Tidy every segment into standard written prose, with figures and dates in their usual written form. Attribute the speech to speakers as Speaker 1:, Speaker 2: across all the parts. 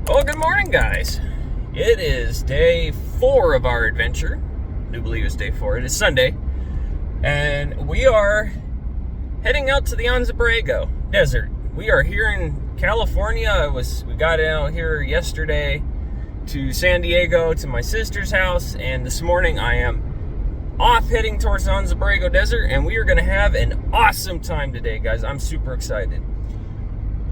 Speaker 1: Well, good morning, guys. It is day 4 of our adventure. I do believe it's day 4. It is Sunday. And we are heading out to the Anza Borrego Desert. We are here in California. We got out here yesterday to San Diego to my sister's house. And this morning I am off heading towards the Anza Borrego Desert. And we are going to have an awesome time today, guys. I'm super excited.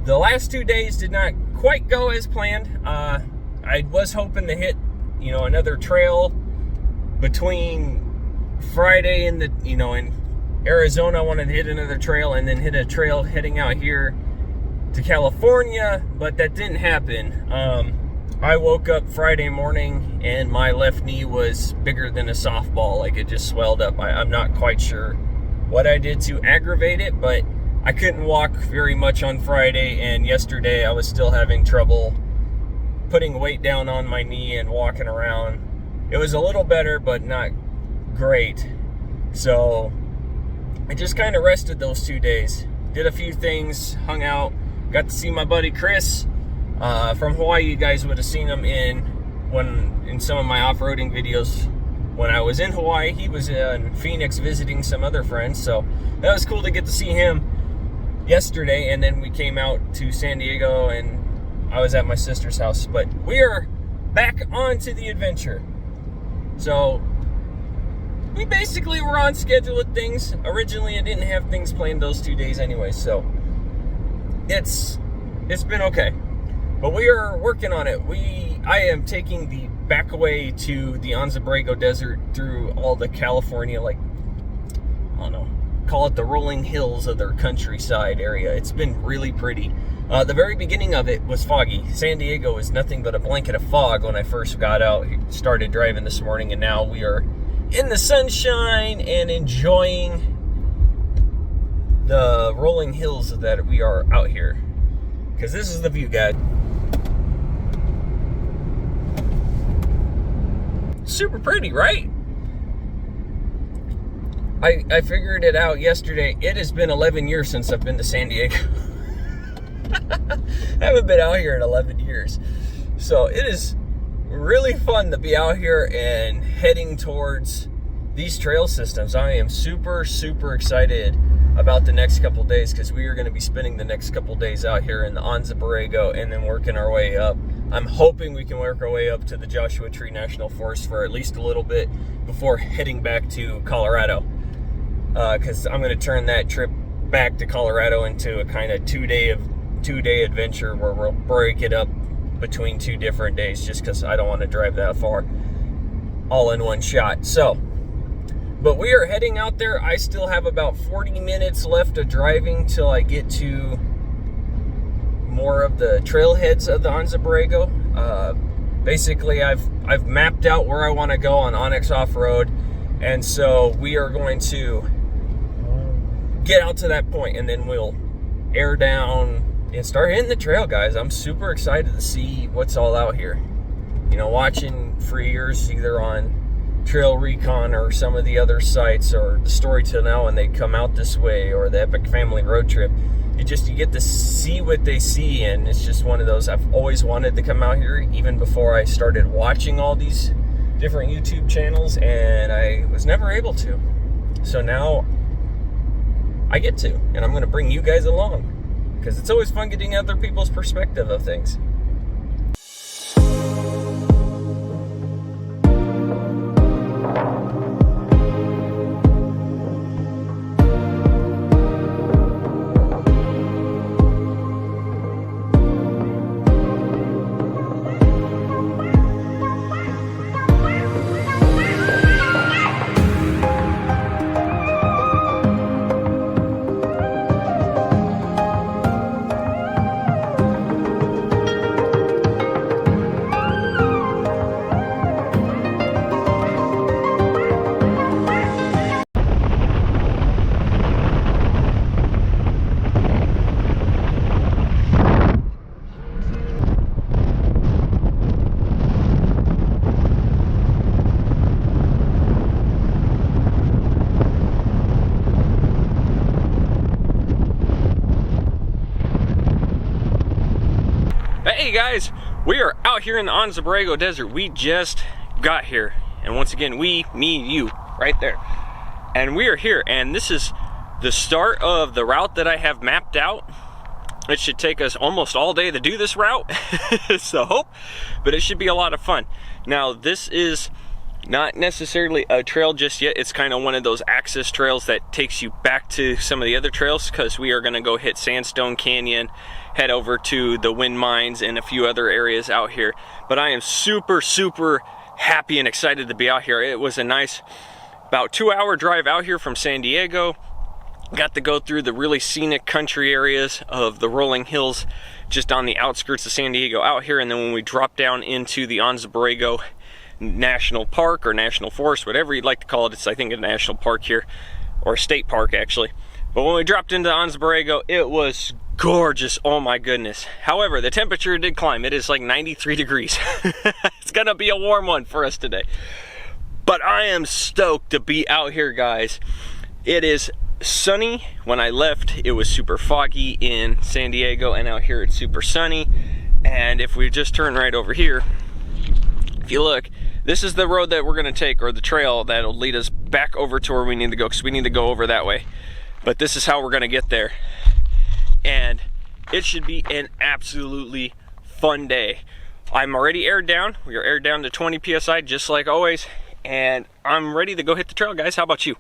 Speaker 1: The last 2 days did not quite go as planned. I was hoping to hit, another trail between Friday and in Arizona. I wanted to hit another trail and then hit a trail heading out here to California, but that didn't happen. I woke up Friday morning and my left knee was bigger than a softball. Like, it just swelled up. I'm not quite sure what I did to aggravate it, but I couldn't walk very much on Friday, and yesterday I was still having trouble putting weight down on my knee and walking around. It was a little better, but not great. So I just kind of rested those 2 days. Did a few things, hung out, got to see my buddy Chris from Hawaii. You guys would have seen him in some of my off-roading videos when I was in Hawaii. He was in Phoenix visiting some other friends, so that was cool to get to see him yesterday. And then we came out to San Diego and I was at my sister's house. But we are back onto the adventure. So we basically were on schedule with things. Originally I didn't have things planned those 2 days anyway, so it's been okay. But we are working on it. I am taking the back way to the Anza Borrego Desert through all the California, call it the rolling hills of their countryside area. It's been really pretty. The very beginning of it was foggy. San Diego is nothing but a blanket of fog when I first got out, started driving this morning, and now we are in the sunshine and enjoying the rolling hills that we are out here. Because this is the view, guys. Super pretty, right? I figured it out yesterday. It has been 11 years since I've been to San Diego. I haven't been out here in 11 years. So it is really fun to be out here and heading towards these trail systems. I am super, super excited about the next couple days because we are going to be spending the next couple days out here in the Anza Borrego and then working our way up. I'm hoping we can work our way up to the Joshua Tree National Forest for at least a little bit before heading back to Colorado. Because I'm going to turn that trip back to Colorado into a kind of two-day adventure where we'll break it up between 2 different days, just because I don't want to drive that far all in one shot. So, but we are heading out there. I still have about 40 minutes left of driving till I get to more of the trailheads of the Anza Borrego. Basically, I've mapped out where I want to go on Onyx Off-Road, and so we are going to get out to that point, and then we'll air down and start hitting the trail, guys. I'm super excited to see what's all out here. Watching for years either on Trail Recon or some of the other sites, or the Story Till Now when they come out this way, or the Epic Family Road Trip. You get to see what they see, and it's just one of those. I've always wanted to come out here, even before I started watching all these different YouTube channels, and I was never able to. So now I get to, and I'm going to bring you guys along, because it's always fun getting other people's perspective of things. Hey guys, We are out here in the Anza Borrego Desert. We just got here. And once again, we, me, you, right there. And we are here, and this is the start of the route that I have mapped out. It should take us almost all day to do this route, so but it should be a lot of fun. Now, this is not necessarily a trail just yet. It's kind of one of those access trails that takes you back to some of the other trails, because we are going to go hit Sandstone Canyon, head over to the wind mines and a few other areas out here. But I am super happy and excited to be out here. It was a nice about 2-hour drive out here from San Diego. Got to go through the really scenic country areas of the rolling hills just on the outskirts of San Diego out here. And then when we drop down into the Anza Borrego National Park or National Forest, whatever you'd like to call it, it's I think a national park here, or a state park actually. But when we dropped into Anza Borrego, it was gorgeous. Oh my goodness. However, the temperature did climb. It is like 93 degrees. It's gonna be a warm one for us today. But I am stoked to be out here, guys. It is sunny. When I left, it was super foggy in San Diego, and out here it's super sunny. And if we just turn right over here, if you look, this is the road that we're gonna take, or the trail that'll lead us back over to where we need to go, because we need to go over that way. But this is how we're gonna get there. And it should be an absolutely fun day. I'm already aired down. We are aired down to 20 PSI, just like always. And I'm ready to go hit the trail, guys. How about you?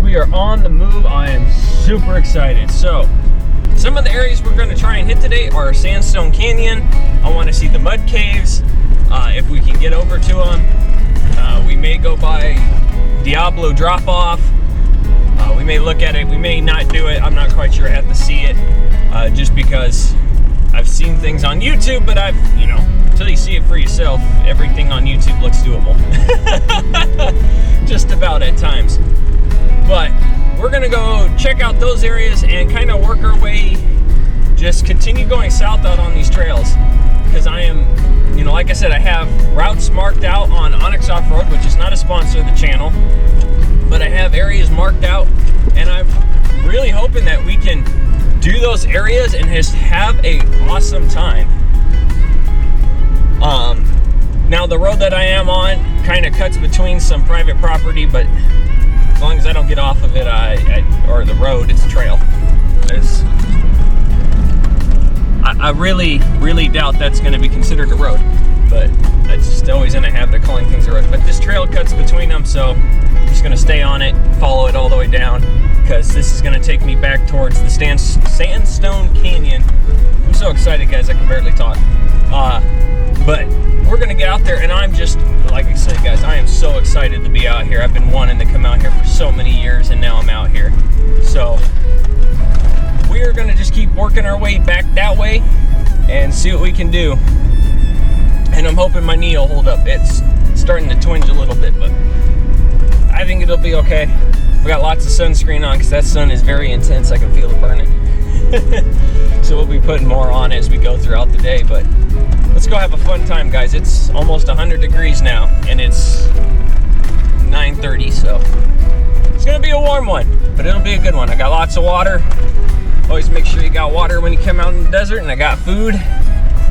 Speaker 1: We are on the move. I am super excited. So some of the areas we're going to try and hit today are Sandstone Canyon. I want to see the mud caves if we can get over to them. We may go by Diablo drop off. We may look at it, we may not do it. I'm not quite sure. I have to see it just because I've seen things on YouTube, but you know, until you see it for yourself, everything on YouTube looks doable. Just about at times. But we're gonna go check out those areas and kind of work our way, just continue going south out on these trails. Because I am, you know, like I said, I have routes marked out on Onyx Off-Road, which is not a sponsor of the channel, but I have areas marked out, and I'm really hoping that we can do those areas and just have a awesome time. Now the road that I am on kind of cuts between some private property, but as long as I don't get off of it, or the road, it's a trail. I really doubt that's going to be considered a road, but it's just always in a habit of calling things a road. But this trail cuts between them, so I'm just going to stay on it, follow it all the way down, because this is going to take me back towards the Sandstone Canyon. I'm so excited, guys, I can barely talk. But we're going to get out there, and I'm just, like I said, guys, I am so excited to be out here. I've been wanting to come out here for so many years, and now I'm out here. So we are going to just keep working our way back that way and see what we can do. And I'm hoping my knee will hold up. It's starting to twinge a little bit, but I think it'll be okay. We got lots of sunscreen on because that sun is very intense. I can feel it burning. So we'll be putting more on as we go throughout the day, but let's go have a fun time, guys. It's almost 100 degrees now, and it's 9:30, so it's gonna be a warm one, but it'll be a good one. I got lots of water. Always make sure you got water when you come out in the desert, and I got food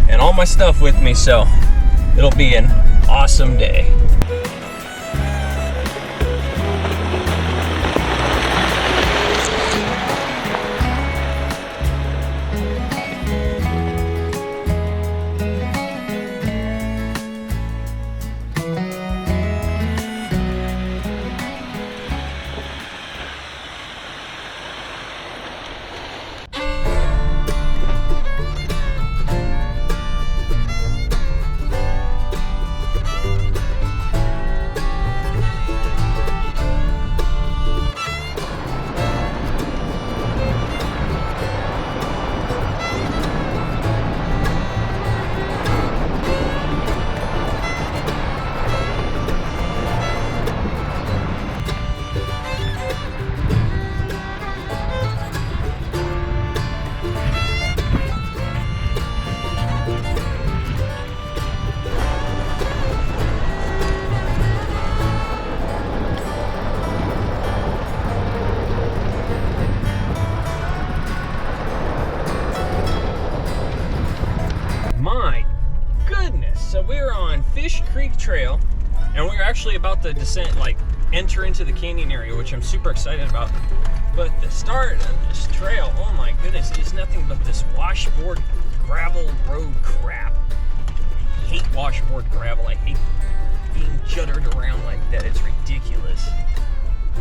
Speaker 1: and all my stuff with me, so it'll be an awesome day. are on Fish Creek Trail, and we're actually about to descend, like enter into the canyon area, which I'm super excited about. But the start of this trail, oh my goodness, is nothing but this washboard gravel road crap. I hate washboard gravel. I hate being juddered around like that. It's ridiculous.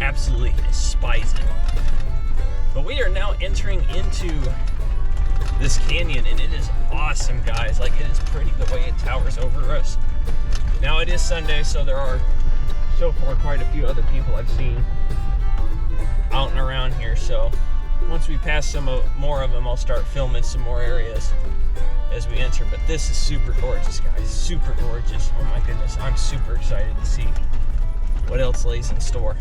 Speaker 1: Absolutely despise it. But we are now entering into this canyon, and it is awesome, guys. Like, it is pretty the way it towers over us. Now it is Sunday, so there are so far quite a few other people I've seen out and around here. So once we pass some more of them, I'll start filming some more areas as we enter. But this is super gorgeous, guys. Super gorgeous. Oh my goodness, I'm super excited to see what else lays in store.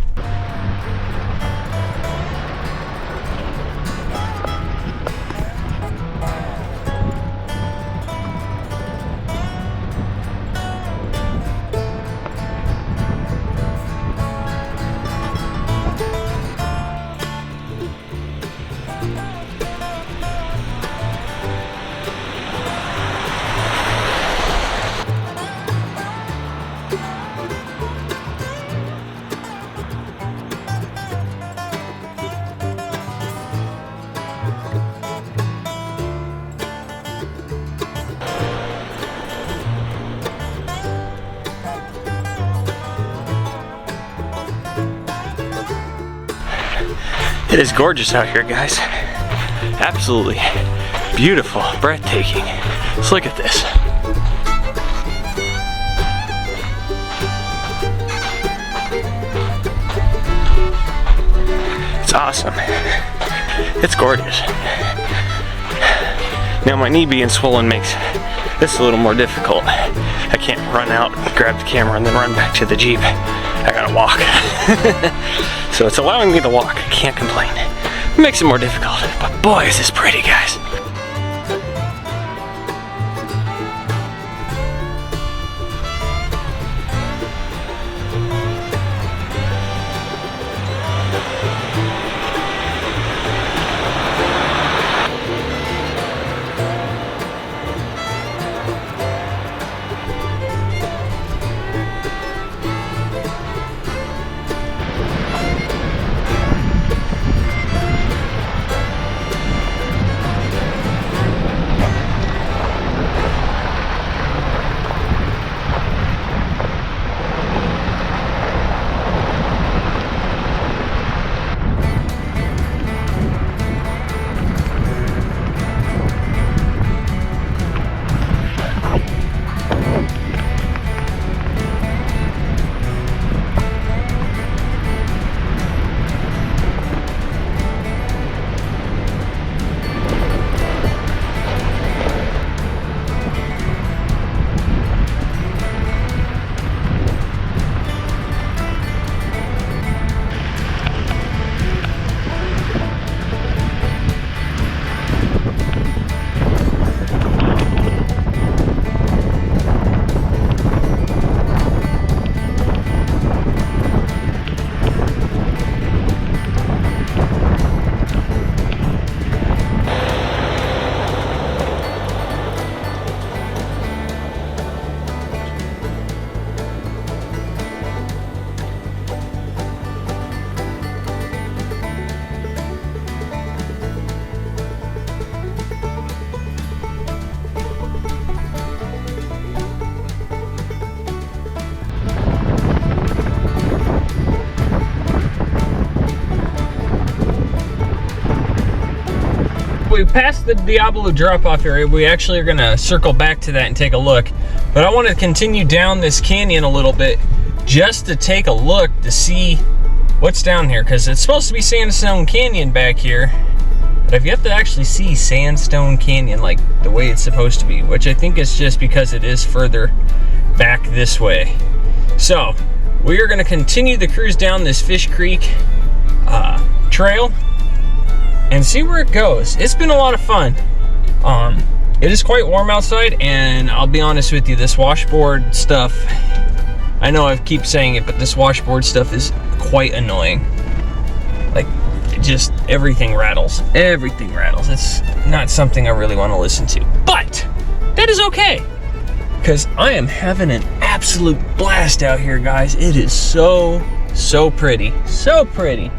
Speaker 1: It is gorgeous out here, guys. Absolutely beautiful, breathtaking. Let's look at this. It's awesome. It's gorgeous. Now my knee being swollen makes this a little more difficult. I can't run out, grab the camera, and then run back to the Jeep. I gotta walk. So it's allowing me to walk. I can't complain. It makes it more difficult, but boy, is this pretty, guys. We passed the Diablo drop-off area. We actually are gonna circle back to that and take a look. But I want to continue down this canyon a little bit just to take a look to see what's down here, because it's supposed to be Sandstone Canyon back here. But if you have to actually see Sandstone Canyon like the way it's supposed to be, which I think is just because it is further back this way. So we are gonna continue the cruise down this Fish Creek trail and see where it goes. It's been a lot of fun. It is quite warm outside, and I'll be honest with you, this washboard stuff, I know I keep saying it, but this washboard stuff is quite annoying. Like, just everything rattles. Everything rattles. It's not something I really want to listen to, but that is okay. because I am having an absolute blast out here, guys. It is so pretty. So pretty.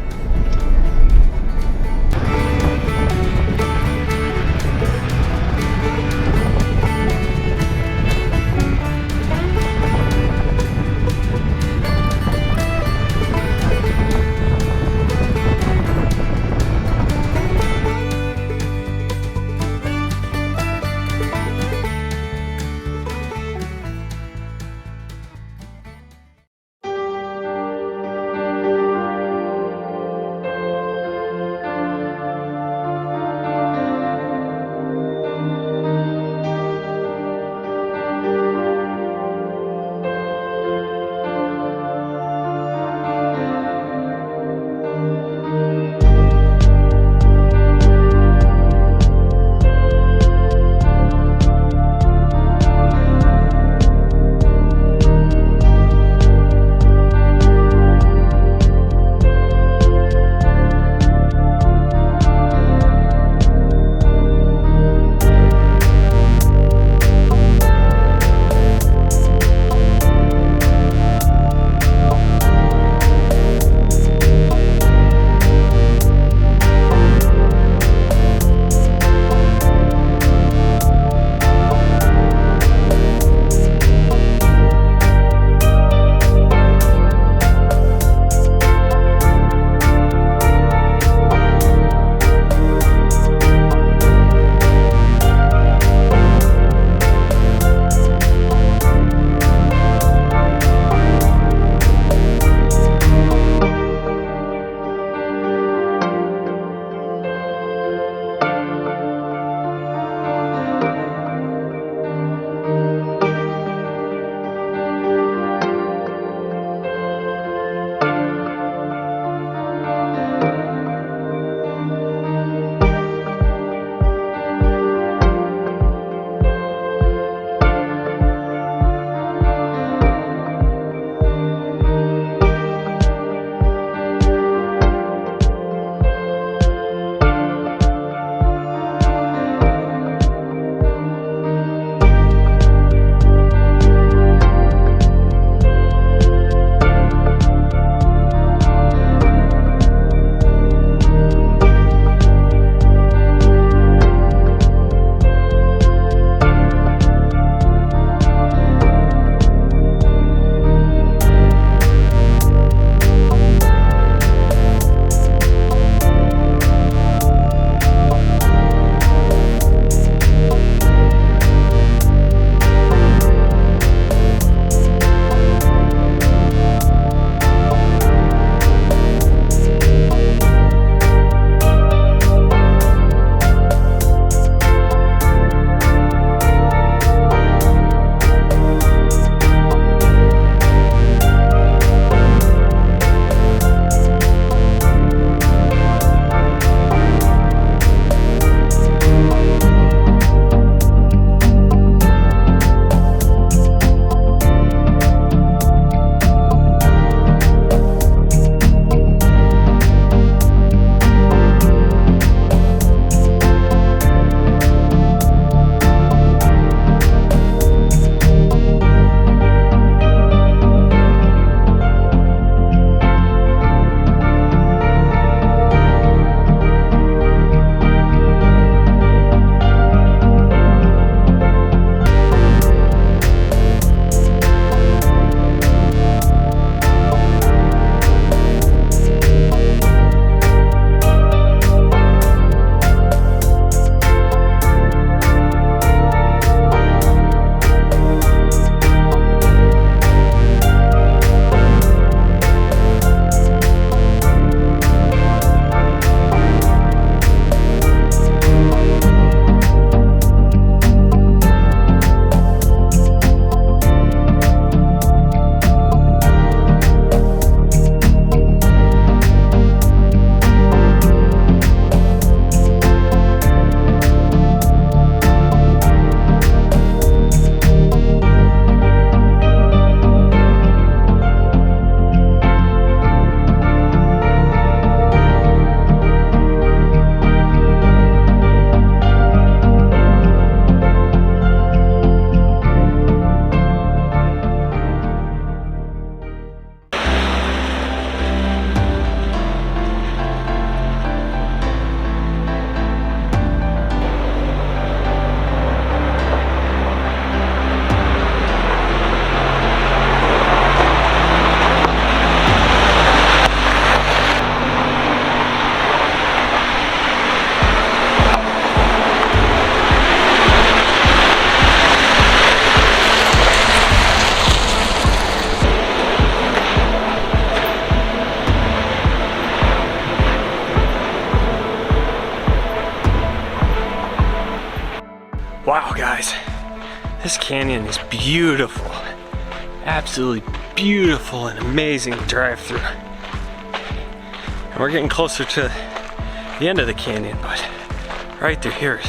Speaker 2: Canyon is beautiful. Absolutely beautiful and amazing to drive through. And we're getting closer to the end of the canyon, but right through here is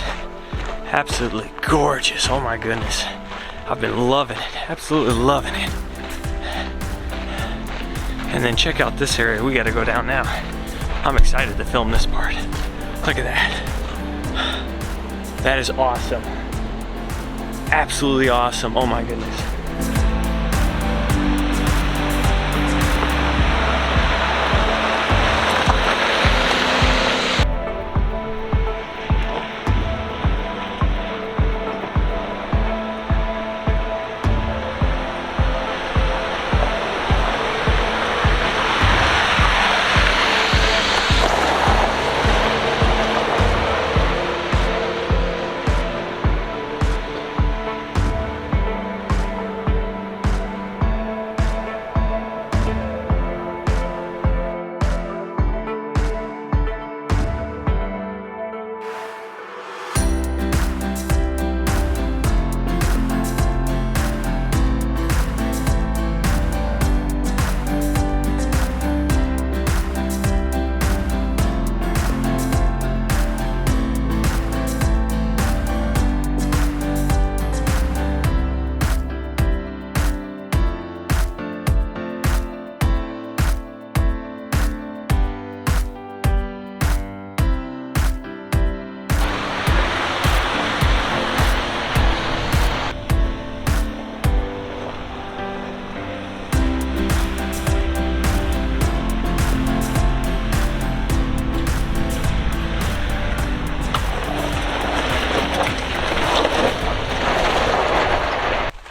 Speaker 2: absolutely gorgeous. Oh my goodness. I've been loving it, absolutely loving it. And then check out this area. We gotta go down now. I'm excited to film this part. Look at that. That is awesome. Absolutely awesome. Oh my goodness.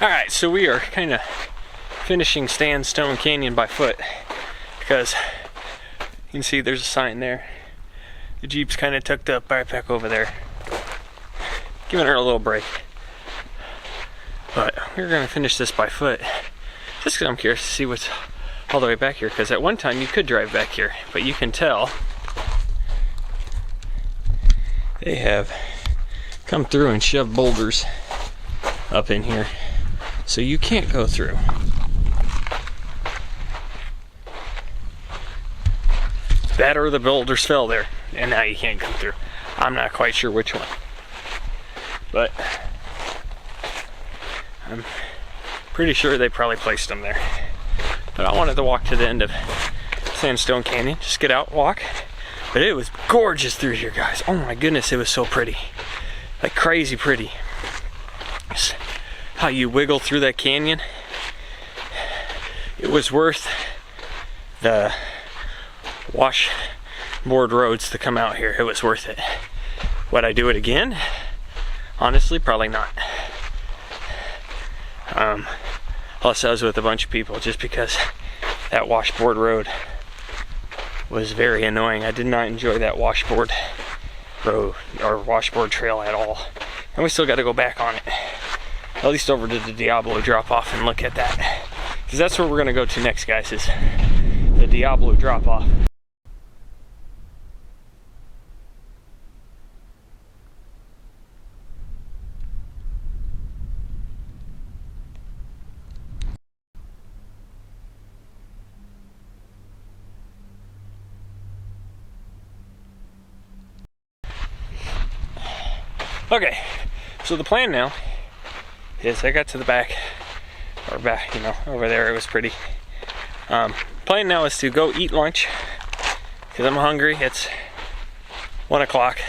Speaker 2: Alright, so we are kind of finishing Sandstone Canyon by foot because you can see there's a sign there. The Jeep's kind of tucked up backpack over there. Giving her a little break. But we're going to finish this by foot just because I'm curious to see what's all the way back here, because at one time you could drive back here, but you can tell they have come through and shoved boulders up in here. So you can't go through. That or the boulders fell there, and now you can't come through. I'm not quite sure which one. But I'm pretty sure they probably placed them there. But I wanted to walk to the end of Sandstone Canyon, just get out, walk. But it was gorgeous through here, guys. Oh my goodness, it was so pretty. Like crazy pretty. Just how you wiggle through that canyon. It was worth the washboard roads to come out here. It was worth it. Would I do it again? Honestly, probably not. Plus I was with a bunch of people just because that washboard road was very annoying. I did not enjoy that washboard road or washboard trail at all. And we still got to go back on it. At least over to the Diablo drop off and look at that. Because that's where we're going to go to next, guys, is the Diablo drop off. Okay, so the plan now is I got to the back, or back, you know, over there. It was pretty. Plan now is to go eat lunch because I'm hungry. It's 1 o'clock.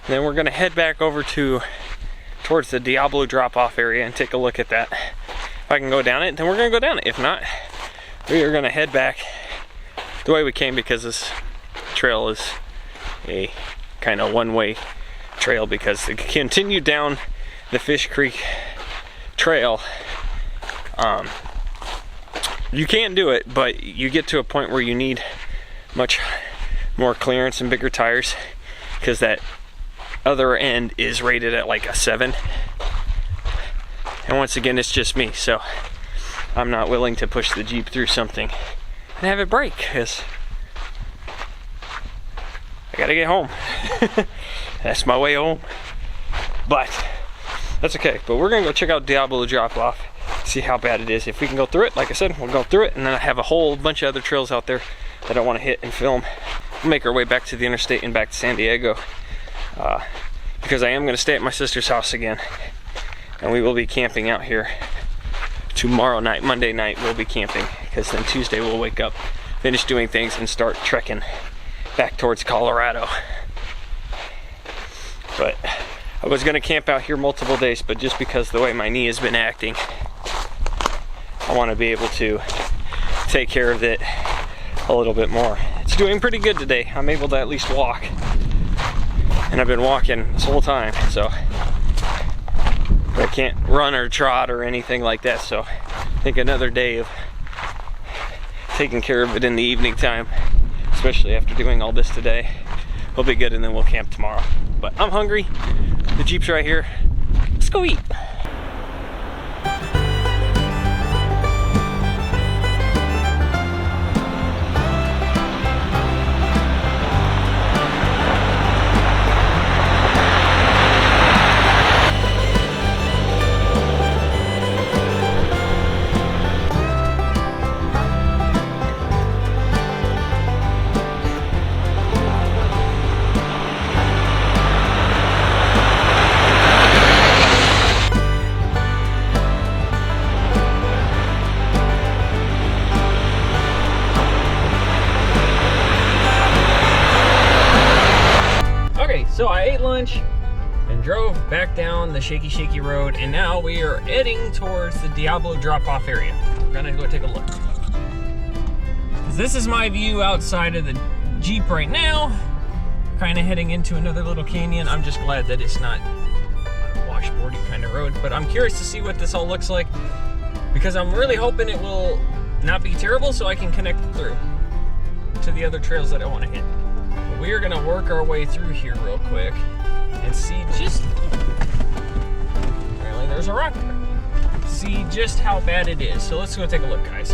Speaker 2: And then we're gonna head back over towards the Diablo drop-off area and take a look at that. If I can go down it, then we're gonna go down it. If not, we are gonna head back the way we came, because this trail is a kind of one-way trail, because to continue down the Fish Creek trail, you can do it, but you get to a point where you need much more clearance and bigger tires, because that other end is rated at like a 7. And once again, it's just me, so I'm not willing to push the Jeep through something and have it break, because I gotta get home. That's my way home. But that's okay. But we're gonna go check out Diablo drop off, see how bad it is. If we can go through it, like I said, we'll go through it, and then I have a whole bunch of other trails out there that I want to hit and film. We'll make our way back to the interstate and back to San Diego, because I am going to stay at my sister's house again, and we will be camping out here tomorrow night. Monday night we'll be camping, because then Tuesday we'll wake up, finish doing things, and start trekking back towards Colorado. But I was going to camp out here multiple days, but just because the way my knee has been acting, I want to be able to take care of it a little bit more. It's doing pretty good today. I'm able to at least walk, and I've been walking this whole time, so I can't run or trot or anything like that. So I think another day of taking care of it in the evening time, especially after doing all this today, will be good, and then we'll camp tomorrow. But I'm hungry. The Jeep's right here. Let's go eat. So I ate lunch and drove back down the shaky road, and now we are heading towards the Diablo drop-off area. We're gonna go take a look. This is my view outside of the Jeep right now, kind of heading into another little canyon. I'm just glad that it's not a washboardy kind of road, but I'm curious to see what this all looks like, because I'm really hoping it will not be terrible so I can connect through to the other trails that I want to hit. We are gonna work our way through here real quick and see just, apparently there's a rock there, see just how bad it is. So let's go take a look, guys.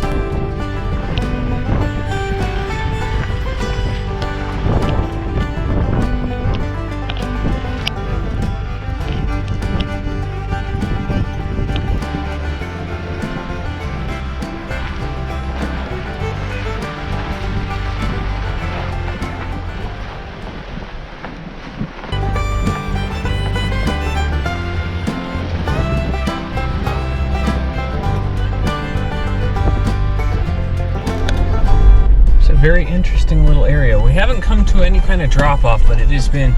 Speaker 2: Very interesting little area. We haven't come to any kind of drop off, but it has been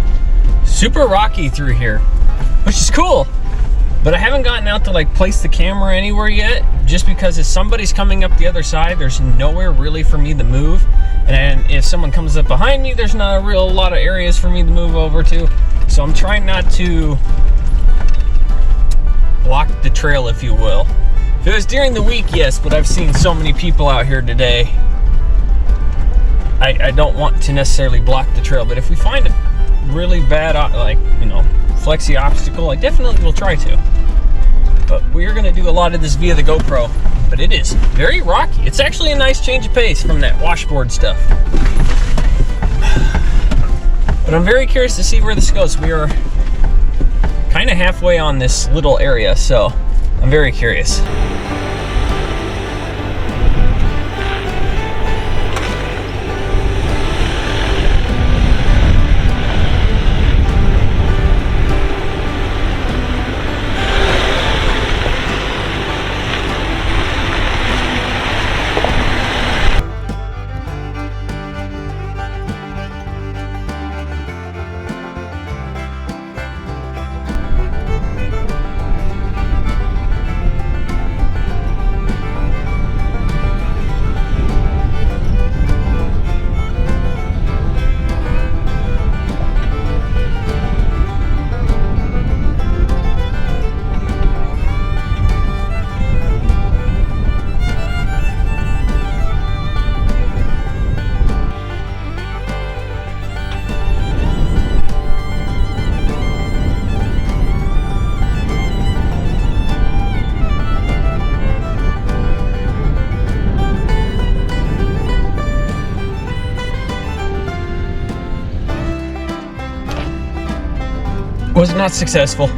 Speaker 2: super rocky through here, which is cool. But I haven't gotten out to like place the camera anywhere yet, just because if somebody's coming up the other side, there's nowhere really for me to move. And if someone comes up behind me, there's not a real lot of areas for me to move over to. So I'm trying not to block the trail, if you will. If it was during the week, yes, but I've seen so many people out here today, I don't want to necessarily block the trail. But if we find a really bad, like, you know, flexy obstacle, I definitely will try to. But we're going to do a lot of this via the GoPro. But it is very rocky. It's actually a nice change of pace from that washboard stuff. But I'm very curious to see where this goes. We are kind of halfway on this little area, so I'm very curious. Was not successful.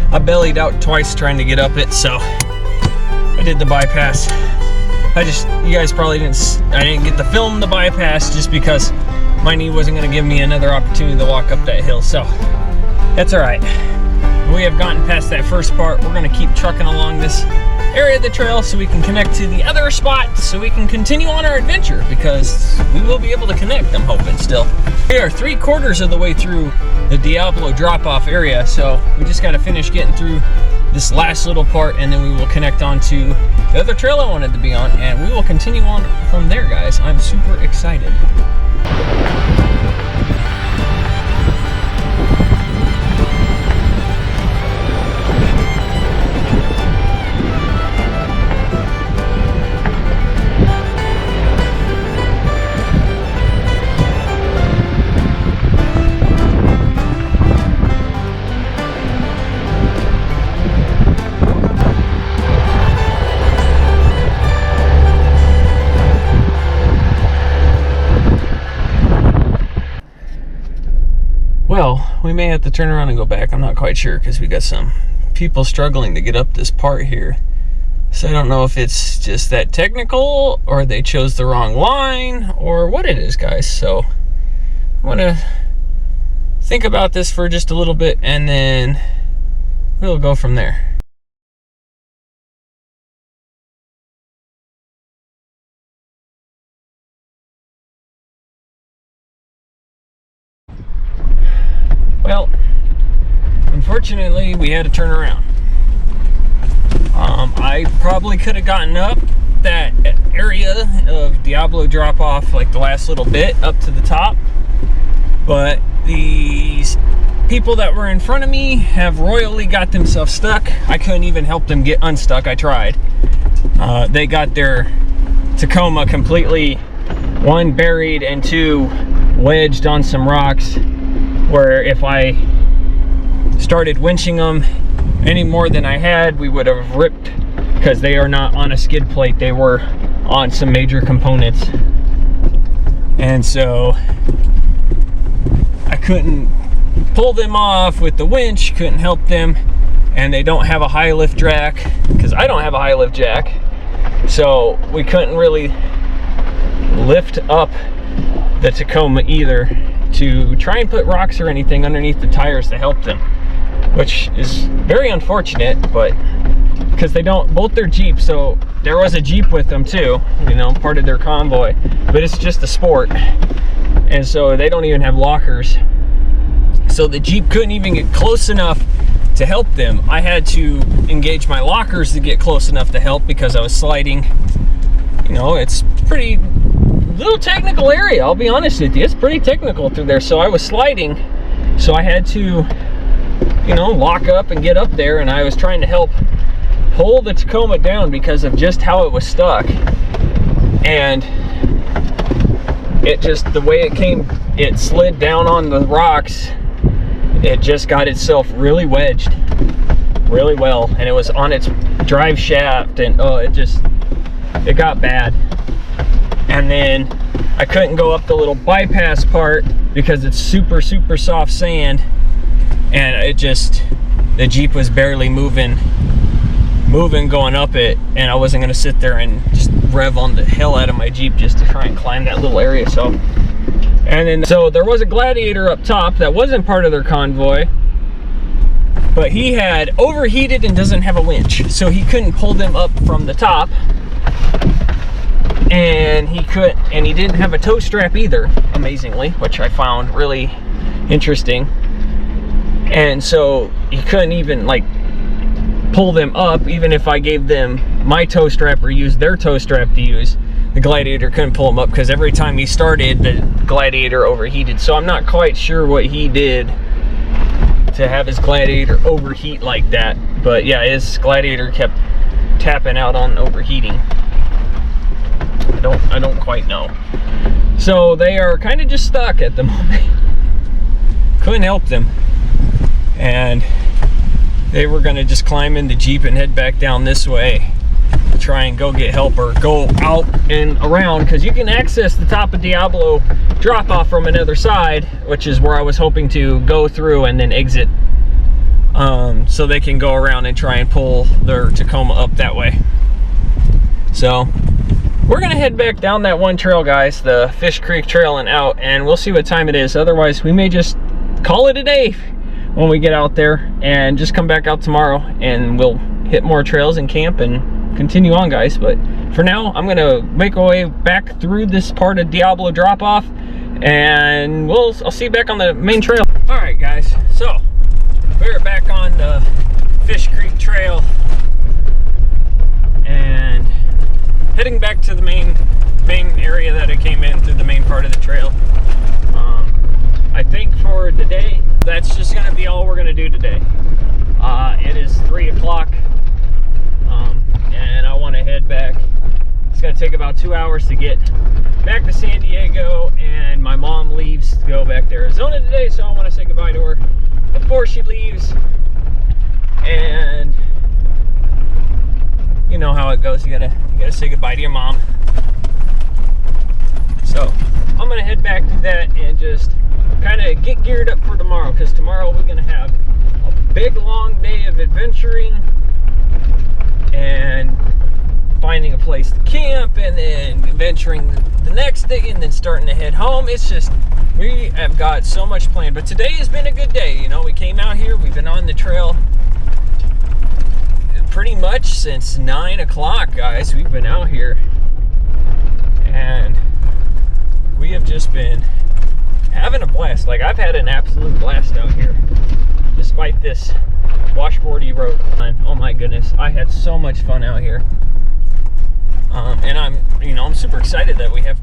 Speaker 1: I bellied out twice trying to get up it, so I did the bypass. You guys probably I didn't get to film the bypass just because my knee wasn't gonna give me another opportunity to walk up that hill, so that's all right. We have gotten past that first part. We're gonna keep trucking along this area of the trail so we can connect to the other spot so we can continue on our adventure, because we will be able to connect, I'm hoping still. We are 3/4 of the way through the Diablo drop-off area, so we just got to finish getting through this last little part, and then we will connect on to the other trail I wanted to be on, and we will continue on from there, guys. I'm super excited. Well, we may have to turn around and go back. I'm not quite sure because we got some people struggling to get up this part here. So I don't know if it's just that technical or they chose the wrong line or what it is, guys. So I want to think about this for just a little bit and then we'll go from there. Well, unfortunately, we had to turn around. I probably could have gotten up that area of Diablo drop-off, like the last little bit, up to the top. But these people that were in front of me have royally got themselves stuck. I couldn't even help them get unstuck. I tried. They got their Tacoma completely, one, buried, and two, wedged on some rocks, where if I started winching them any more than I had, we would have ripped, because they are not on a skid plate. They were on some major components. And so I couldn't pull them off with the winch, couldn't help them, and they don't have a high lift jack, because I don't have a high lift jack. So we couldn't really lift up the Tacoma either to try and put rocks or anything underneath the tires to help them, which is very unfortunate, but because they don't bolt their Jeep, so there was a Jeep with them too, you know, part of their convoy, but it's just a Sport, and so they don't even have lockers, so the Jeep couldn't even get close enough to help them. I had to engage my lockers to get close enough to help because I was sliding. You know, it's pretty little technical area, I'll be honest with you. It's pretty technical through there, so I was sliding, so I had to, you know, lock up and get up there, and I was trying to help pull the Tacoma down because of just how it was stuck. And it just, the way it came, it slid down on the rocks, it just got itself really wedged really well, and it was on its drive shaft, and oh, it got bad. And then I couldn't go up the little bypass part because it's super soft sand, and the Jeep was barely moving going up it, and I wasn't gonna sit there and just rev on the hell out of my Jeep just to try and climb that little area. So there was a Gladiator up top that wasn't part of their convoy, but he had overheated and doesn't have a winch, so he couldn't pull them up from the top. And he didn't have a tow strap either, amazingly, which I found really interesting. And so he couldn't even like pull them up, even if I gave them my tow strap or used their tow strap to use. The Gladiator couldn't pull them up because every time he started, the Gladiator overheated. So I'm not quite sure what he did to have his Gladiator overheat like that. But yeah, his Gladiator kept tapping out on overheating. I don't quite know. So they are kind of just stuck at the moment. Couldn't help them. And they were gonna just climb in the Jeep and head back down this way to try and go get help or go out and around, because you can access the top of Diablo drop off from another side, which is where I was hoping to go through and then exit so they can go around and try and pull their Tacoma up that way. So we're gonna head back down that one trail, guys, the Fish Creek Trail and out, and we'll see what time it is. Otherwise, we may just call it a day when we get out there and just come back out tomorrow, and we'll hit more trails and camp and continue on, guys. But for now, I'm gonna make our way back through this part of Diablo drop off, and I'll see you back on the main trail. All right, guys, so we're back on the Fish Creek Trail and heading back to the main area that I came in through, the main part of the trail. I think for today, that's just gonna be all we're gonna do today. It is 3 o'clock, and I wanna head back. It's gonna take about 2 hours to get back to San Diego, and my mom leaves to go back to Arizona today, so I wanna say goodbye to her before she leaves. And you know how it goes, you gotta say goodbye to your mom. So I'm gonna head back to that and just kind of get geared up for tomorrow, because tomorrow we're gonna have a big long day of adventuring and finding a place to camp, and then adventuring the next day, and then starting to head home. It's just, we have got so much planned. But today has been a good day. You know, we came out here, we've been on the trail pretty much since 9 o'clock, guys. We've been out here, and we have just been having a blast. Like, I've had an absolute blast out here, despite this washboardy road. Oh my goodness, I had so much fun out here. And I'm super excited that we have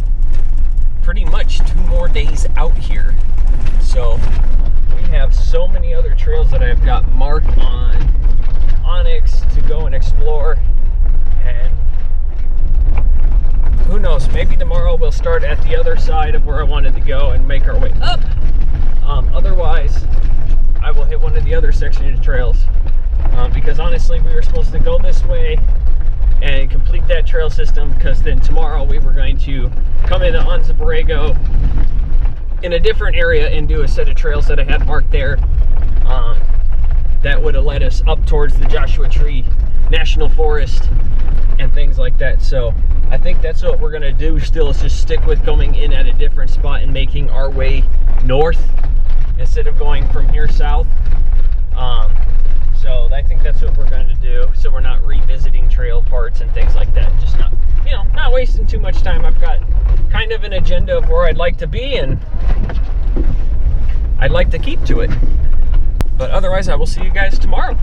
Speaker 1: pretty much 2 more days out here. So we have so many other trails that I've got marked on Onyx to go and explore, and who knows, maybe tomorrow we'll start at the other side of where I wanted to go and make our way up. Otherwise, I will hit one of the other sections of trails, because honestly, we were supposed to go this way and complete that trail system, because then tomorrow we were going to come into Anza Borrego in a different area and do a set of trails that I had marked there, that would have led us up towards the Joshua Tree National Forest and things like that. So I think that's what we're gonna do still, is just stick with going in at a different spot and making our way north instead of going from here south. So I think that's what we're going to do, so we're not revisiting trail parts and things like that. Just not wasting too much time. I've got kind of an agenda of where I'd like to be, and I'd like to keep to it. But otherwise, I will see you guys tomorrow.